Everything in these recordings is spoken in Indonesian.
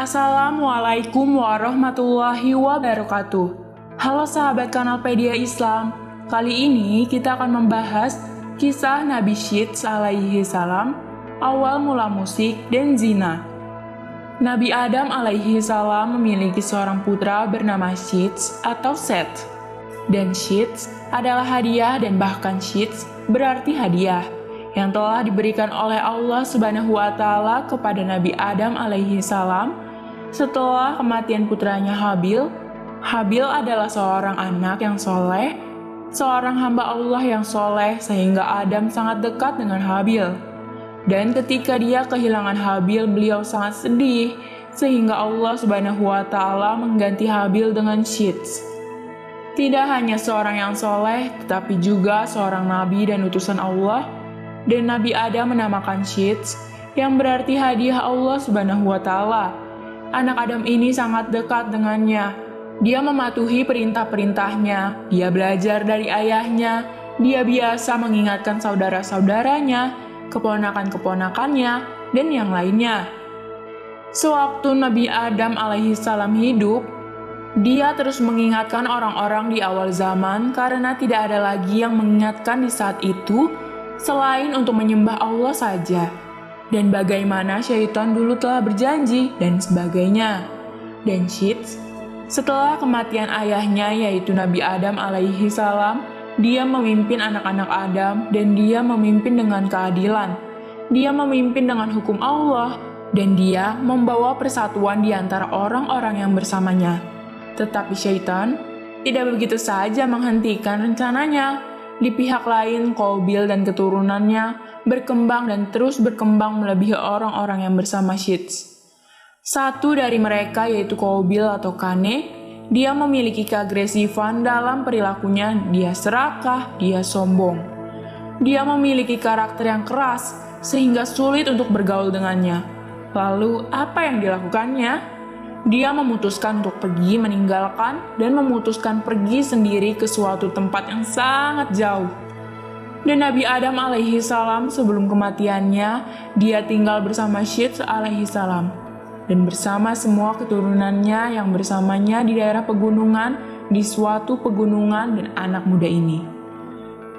Assalamualaikum warahmatullahi wabarakatuh. Halo sahabat Kanalpedia Islam. Kali ini kita akan membahas kisah Nabi Syits alaihi salam, awal mula musik dan zina. Nabi Adam alaihi salam memiliki seorang putra bernama Syits atau Seth. Dan Syits adalah hadiah, dan bahkan Syits berarti hadiah yang telah diberikan oleh Allah Subhanahu wa Ta'ala kepada Nabi Adam alaihi salam setelah kematian putranya Habil. Habil adalah seorang anak yang soleh, seorang hamba Allah yang soleh, sehingga Adam sangat dekat dengan Habil. Dan ketika dia kehilangan Habil, beliau sangat sedih, sehingga Allah Subhanahu wa Ta'ala mengganti Habil dengan Syits. Tidak hanya seorang yang soleh, tetapi juga seorang nabi dan utusan Allah. Dan Nabi Adam menamakan Syits, yang berarti hadiah Allah Subhanahu wa Ta'ala. Anak Adam ini sangat dekat dengannya. Dia mematuhi perintah-perintahnya, dia belajar dari ayahnya, dia biasa mengingatkan saudara-saudaranya, keponakan-keponakannya, dan yang lainnya. Sewaktu Nabi Adam alaihi salam hidup, dia terus mengingatkan orang-orang di awal zaman karena tidak ada lagi yang mengingatkan di saat itu selain untuk menyembah Allah saja, dan bagaimana syaitan dulu telah berjanji, dan sebagainya. Dan Syits, setelah kematian ayahnya yaitu Nabi Adam alaihi salam, dia memimpin anak-anak Adam, dan dia memimpin dengan keadilan. Dia memimpin dengan hukum Allah, dan dia membawa persatuan di antara orang-orang yang bersamanya. Tetapi syaitan tidak begitu saja menghentikan rencananya. Di pihak lain, Qabil dan keturunannya berkembang dan terus berkembang melebihi orang-orang yang bersama Syits. Satu dari mereka yaitu Qabil atau Kane, dia memiliki keagresifan dalam perilakunya, dia serakah, dia sombong. Dia memiliki karakter yang keras sehingga sulit untuk bergaul dengannya. Lalu apa yang dilakukannya? Dia memutuskan untuk pergi meninggalkan dan memutuskan pergi sendiri ke suatu tempat yang sangat jauh. Dan Nabi Adam alaihi salam sebelum kematiannya, dia tinggal bersama Syits alaihi salam dan bersama semua keturunannya yang bersamanya di daerah pegunungan, di suatu pegunungan dan anak muda ini.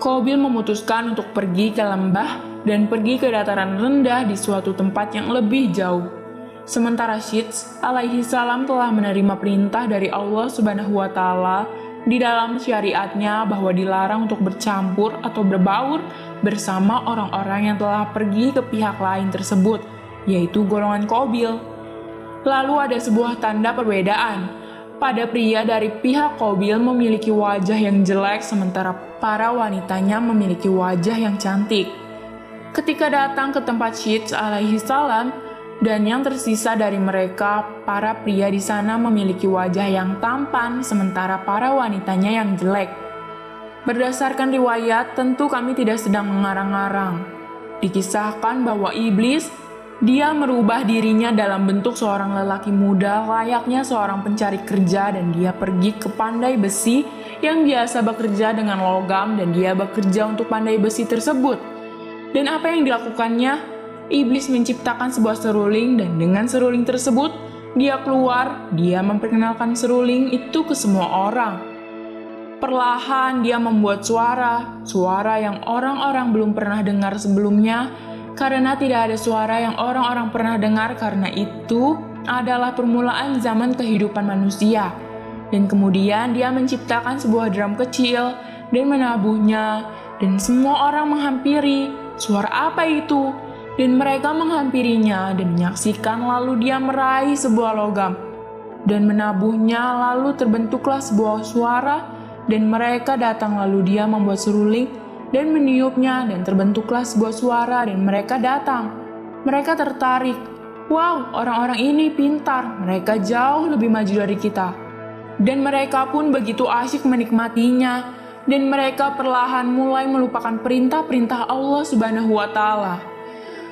Qabil memutuskan untuk pergi ke lembah dan pergi ke dataran rendah di suatu tempat yang lebih jauh. Sementara Syits alaihi salam telah menerima perintah dari Allah Subhanahu wa Ta'ala di dalam syariatnya bahwa dilarang untuk bercampur atau berbaur bersama orang-orang yang telah pergi ke pihak lain tersebut, yaitu golongan Qabil. Lalu ada sebuah tanda perbedaan. Pada pria dari pihak Qabil memiliki wajah yang jelek, sementara para wanitanya memiliki wajah yang cantik. Ketika datang ke tempat Syits alaihi salam, dan yang tersisa dari mereka, para pria di sana memiliki wajah yang tampan, sementara para wanitanya yang jelek. Berdasarkan riwayat, tentu kami tidak sedang mengarang-arang. Dikisahkan bahwa iblis, dia merubah dirinya dalam bentuk seorang lelaki muda layaknya seorang pencari kerja, dan dia pergi ke pandai besi yang biasa bekerja dengan logam, dan dia bekerja untuk pandai besi tersebut. Dan apa yang dilakukannya? Iblis menciptakan sebuah seruling, dan dengan seruling tersebut, dia keluar, dia memperkenalkan seruling itu ke semua orang. Perlahan dia membuat suara yang orang-orang belum pernah dengar sebelumnya, karena tidak ada suara yang orang-orang pernah dengar, karena itu adalah permulaan zaman kehidupan manusia. Dan kemudian dia menciptakan sebuah drum kecil, dan menabuhnya, dan semua orang menghampiri. Suara apa itu? Dan mereka menghampirinya dan menyaksikan, lalu dia meraih sebuah logam dan menabuhnya, lalu terbentuklah sebuah suara, dan mereka datang, lalu dia membuat seruling dan meniupnya, dan terbentuklah sebuah suara, dan mereka datang. Mereka tertarik. Wow, orang-orang ini pintar, mereka jauh lebih maju dari kita. Dan mereka pun begitu asyik menikmatinya, dan mereka perlahan mulai melupakan perintah-perintah Allah Subhanahu wa Ta'ala.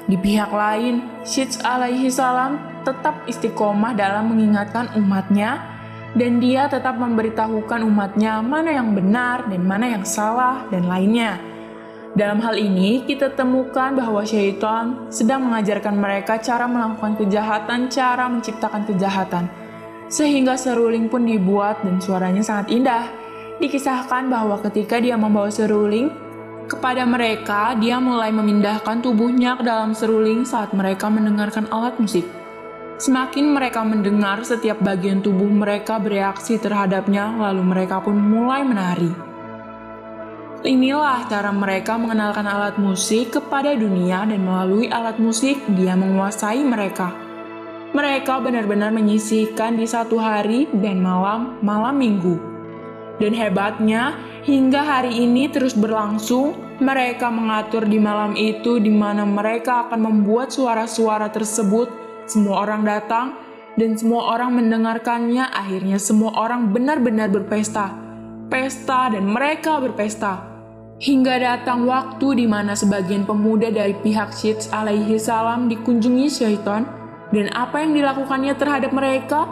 Di pihak lain, Syits alaihi salam tetap istiqomah dalam mengingatkan umatnya, dan dia tetap memberitahukan umatnya mana yang benar dan mana yang salah dan lainnya. Dalam hal ini, kita temukan bahwa syaitan sedang mengajarkan mereka cara melakukan kejahatan, cara menciptakan kejahatan. Sehingga seruling pun dibuat dan suaranya sangat indah. Dikisahkan bahwa ketika dia membawa seruling kepada mereka, dia mulai memindahkan tubuhnya ke dalam seruling saat mereka mendengarkan alat musik. Semakin mereka mendengar, setiap bagian tubuh mereka bereaksi terhadapnya, lalu mereka pun mulai menari. Inilah cara mereka mengenalkan alat musik kepada dunia dan melalui alat musik dia menguasai mereka. Mereka benar-benar menyisihkan di satu hari dan malam minggu. Dan hebatnya, hingga hari ini terus berlangsung, mereka mengatur di malam itu di mana mereka akan membuat suara-suara tersebut, semua orang datang dan semua orang mendengarkannya, akhirnya semua orang benar-benar berpesta. Pesta dan mereka berpesta. Hingga datang waktu di mana sebagian pemuda dari pihak Syed alaihi salam dikunjungi syaitan, dan apa yang dilakukannya terhadap mereka?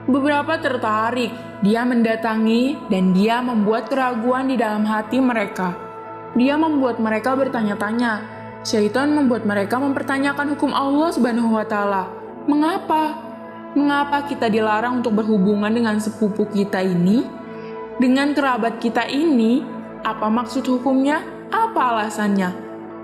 Beberapa tertarik, dia mendatangi dan dia membuat keraguan di dalam hati mereka. Dia membuat mereka bertanya-tanya. Syaitan membuat mereka mempertanyakan hukum Allah Subhanahu wa Ta'ala. Mengapa? Mengapa kita dilarang untuk berhubungan dengan sepupu kita ini? Dengan kerabat kita ini? Apa maksud hukumnya? Apa alasannya?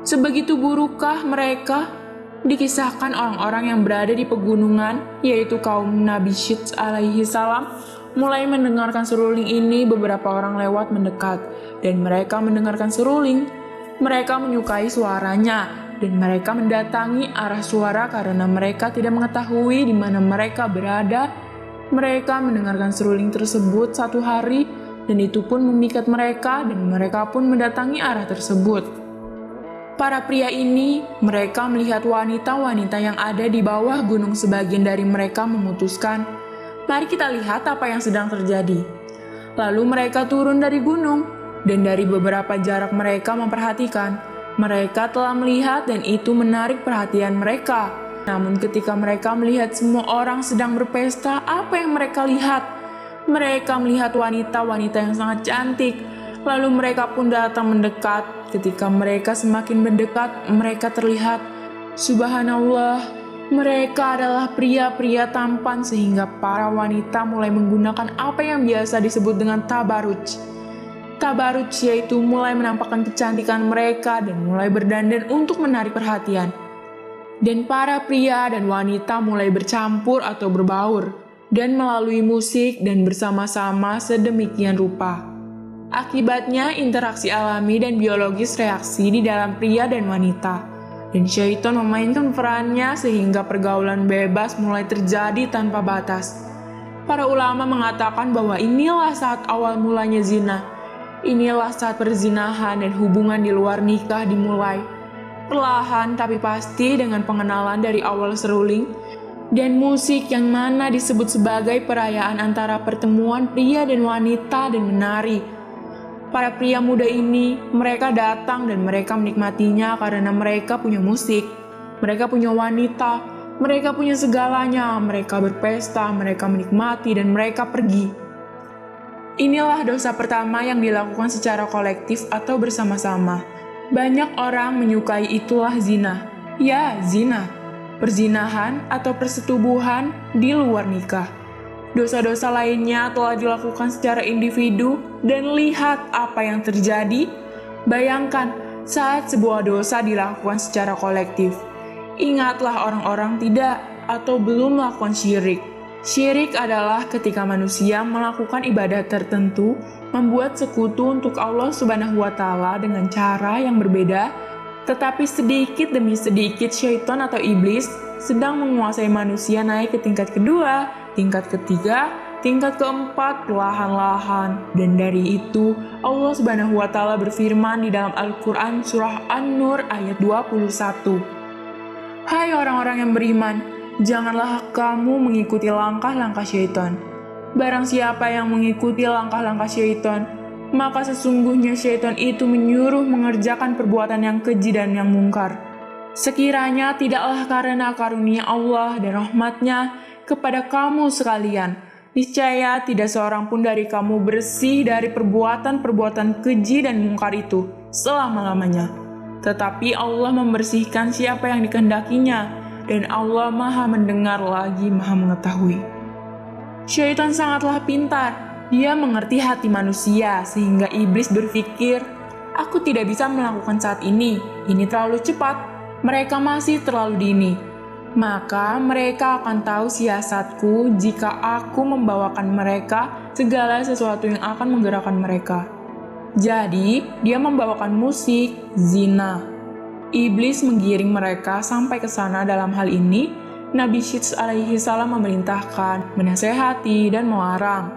Sebegitu burukkah mereka? Dikisahkan orang-orang yang berada di pegunungan, yaitu kaum Nabi Syed alaihi salam, mulai mendengarkan seruling ini. Beberapa orang lewat mendekat, dan mereka mendengarkan seruling. Mereka menyukai suaranya, dan mereka mendatangi arah suara karena mereka tidak mengetahui di mana mereka berada. Mereka mendengarkan seruling tersebut satu hari, dan itu pun memikat mereka, dan mereka pun mendatangi arah tersebut. Para pria ini, mereka melihat wanita-wanita yang ada di bawah gunung. Sebagian dari mereka memutuskan, mari kita lihat apa yang sedang terjadi. Lalu mereka turun dari gunung, dan dari beberapa jarak mereka memperhatikan. Mereka telah melihat dan itu menarik perhatian mereka. Namun ketika mereka melihat semua orang sedang berpesta, apa yang mereka lihat? Mereka melihat wanita-wanita yang sangat cantik, lalu mereka pun datang mendekat. Ketika mereka semakin mendekat, mereka terlihat, subhanallah, mereka adalah pria-pria tampan sehingga para wanita mulai menggunakan apa yang biasa disebut dengan tabaruj. Tabaruj yaitu mulai menampakkan kecantikan mereka dan mulai berdandan untuk menarik perhatian. Dan para pria dan wanita mulai bercampur atau berbaur, dan melalui musik dan bersama-sama sedemikian rupa. Akibatnya interaksi alami dan biologis reaksi di dalam pria dan wanita. Dan syaitan memainkan perannya sehingga pergaulan bebas mulai terjadi tanpa batas. Para ulama mengatakan bahwa inilah saat awal mulanya zina. Inilah saat perzinahan dan hubungan di luar nikah dimulai. Perlahan tapi pasti dengan pengenalan dari awal seruling, dan musik yang mana disebut sebagai perayaan antara pertemuan pria dan wanita dan menari. Para pria muda ini, mereka datang dan mereka menikmatinya karena mereka punya musik, mereka punya wanita, mereka punya segalanya, mereka berpesta, mereka menikmati dan mereka pergi. Inilah dosa pertama yang dilakukan secara kolektif atau bersama-sama. Banyak orang menyukai itulah zina. Ya, zina. Perzinahan atau persetubuhan di luar nikah. Dosa-dosa lainnya telah dilakukan secara individu dan lihat apa yang terjadi. Bayangkan saat sebuah dosa dilakukan secara kolektif. Ingatlah orang-orang tidak atau belum melakukan syirik. Syirik adalah ketika manusia melakukan ibadah tertentu, membuat sekutu untuk Allah Subhanahu wa Ta'ala dengan cara yang berbeda. Tetapi sedikit demi sedikit syaitan atau iblis sedang menguasai manusia naik ke tingkat kedua, tingkat ketiga, tingkat keempat perlahan-lahan. Dan dari itu Allah Subhanahu wa Ta'ala berfirman di dalam Al-Quran surah An-Nur ayat 21. Hai orang-orang yang beriman, janganlah kamu mengikuti langkah-langkah syaitan. Barang siapa yang mengikuti langkah-langkah syaitan, maka sesungguhnya syaitan itu menyuruh mengerjakan perbuatan yang keji dan yang mungkar. Sekiranya tidaklah karena karunia Allah dan rahmatnya kepada kamu sekalian, Niscaya tidak seorang pun dari kamu bersih dari perbuatan-perbuatan keji dan mungkar itu selama-lamanya. Tetapi Allah membersihkan siapa yang dikehendakinya, dan Allah Maha mendengar lagi Maha mengetahui. Syaitan sangatlah pintar. Dia mengerti hati manusia sehingga iblis berpikir, aku tidak bisa melakukan saat ini terlalu cepat, mereka masih terlalu dini. Maka mereka akan tahu siasatku jika aku membawakan mereka segala sesuatu yang akan menggerakkan mereka. Jadi, dia membawakan musik, zina. Iblis menggiring mereka sampai ke sana. Dalam hal ini, Nabi Syits alaihi salam memerintahkan, menasehati, dan melarang.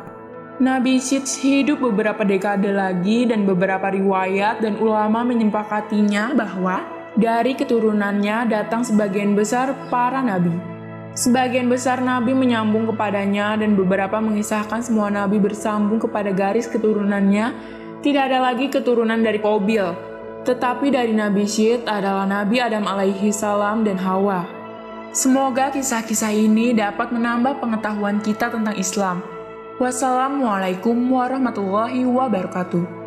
Nabi Syits hidup beberapa dekade lagi dan beberapa riwayat dan ulama menyepakatinya bahwa dari keturunannya datang sebagian besar para nabi. Sebagian besar nabi menyambung kepadanya dan beberapa mengisahkan semua nabi bersambung kepada garis keturunannya. Tidak ada lagi keturunan dari Qabil, tetapi dari Nabi Syits adalah Nabi Adam alaihi salam dan Hawa. Semoga kisah-kisah ini dapat menambah pengetahuan kita tentang Islam. Wassalamualaikum warahmatullahi wabarakatuh.